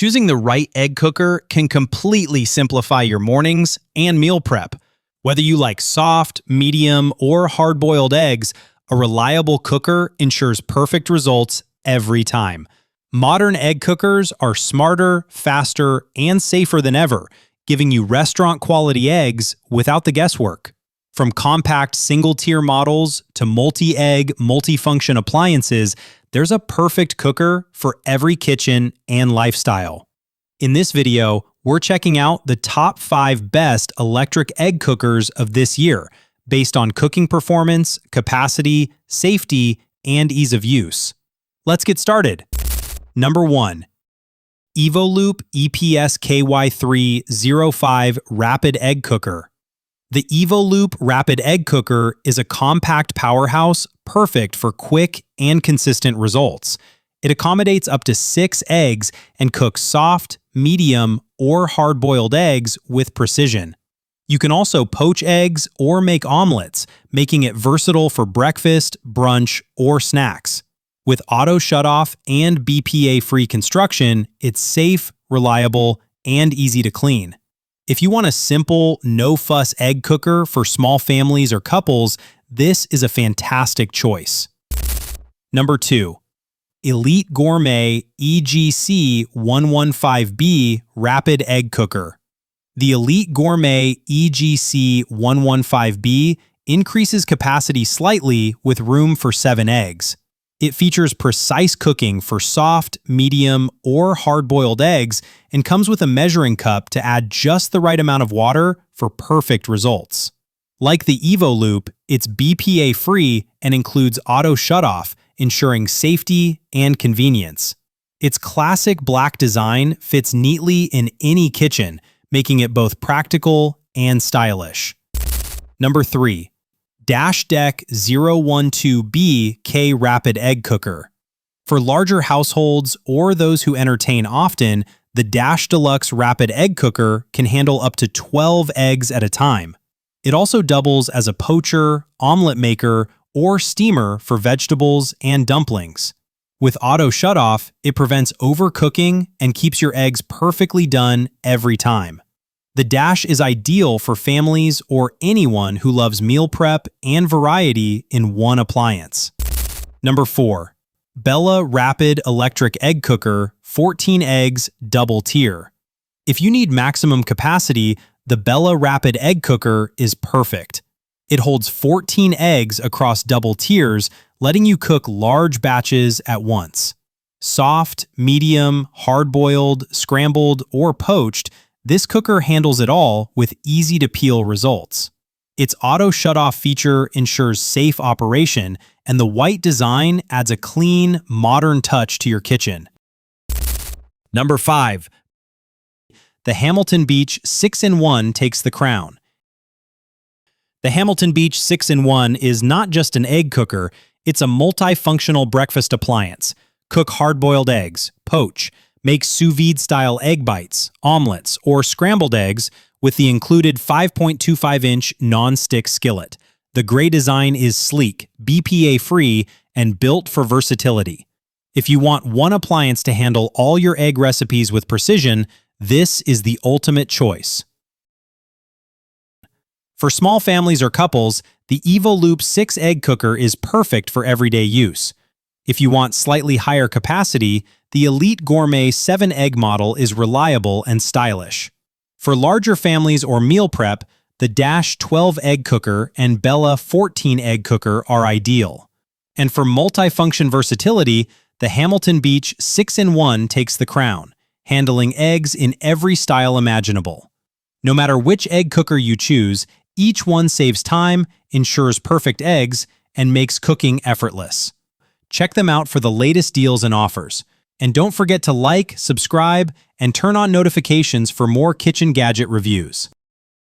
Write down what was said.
Choosing the right egg cooker can completely simplify your mornings and meal prep. Whether you like soft, medium, or hard-boiled eggs, a reliable cooker ensures perfect results every time. Modern egg cookers are smarter, faster, and safer than ever, giving you restaurant-quality eggs without the guesswork. From compact single-tier models to multi-egg, multi-function appliances, there's a perfect cooker for every kitchen and lifestyle. In this video, we're checking out the top 5 best electric egg cookers of this year, based on cooking performance, capacity, safety, and ease of use. Let's get started. Number 1. Evoloop EPS KY305 Rapid Egg Cooker. The Evoloop Rapid Egg Cooker is a compact powerhouse perfect for quick and consistent results. It accommodates up to 6 eggs and cooks soft, medium, or hard-boiled eggs with precision. You can also poach eggs or make omelettes, making it versatile for breakfast, brunch, or snacks. With auto shutoff and BPA-free construction, it's safe, reliable, and easy to clean. If you want a simple, no-fuss egg cooker for small families or couples, this is a fantastic choice. Number 2. Elite Gourmet EGC 115B Rapid Egg Cooker. The Elite Gourmet EGC 115B increases capacity slightly with room for 7 eggs. It features precise cooking for soft, medium, or hard-boiled eggs and comes with a measuring cup to add just the right amount of water for perfect results. Like the Evoloop, it's BPA-free and includes auto shutoff, ensuring safety and convenience. Its classic black design fits neatly in any kitchen, making it both practical and stylish. Number 3. Dash Deck 012B K Rapid Egg Cooker. For larger households or those who entertain often, the Dash Deluxe Rapid Egg Cooker can handle up to 12 eggs at a time. It also doubles as a poacher, omelet maker, or steamer for vegetables and dumplings. With auto shutoff, it prevents overcooking and keeps your eggs perfectly done every time. The Dash is ideal for families or anyone who loves meal prep and variety in one appliance. Number 4. Bella Rapid Electric Egg Cooker 14 eggs double tier. If you need maximum capacity, the Bella Rapid Egg Cooker is perfect. It holds 14 eggs across double tiers, letting you cook large batches at once. Soft, medium, hard-boiled, scrambled, or poached, this cooker handles it all with easy-to-peel results. Its auto shutoff feature ensures safe operation, and the white design adds a clean, modern touch to your kitchen. Number 5. The Hamilton Beach 6-in-1 takes the crown. The Hamilton Beach 6-in-1 is not just an egg cooker, it's a multifunctional breakfast appliance. Cook hard-boiled eggs, poach, make sous vide-style egg bites, omelettes, or scrambled eggs with the included 5.25-inch non-stick skillet. The gray design is sleek, BPA-free, and built for versatility. If you want one appliance to handle all your egg recipes with precision, this is the ultimate choice. For small families or couples, the Evoloop 6-egg cooker is perfect for everyday use. If you want slightly higher capacity, the Elite Gourmet 7-egg model is reliable and stylish. For larger families or meal prep, the Dash 12-egg cooker and Bella 14-egg cooker are ideal. And for multifunction versatility, the Hamilton Beach 6-in-1 takes the crown, handling eggs in every style imaginable. No matter which egg cooker you choose, each one saves time, ensures perfect eggs, and makes cooking effortless. Check them out for the latest deals and offers. And don't forget to like, subscribe, and turn on notifications for more kitchen gadget reviews.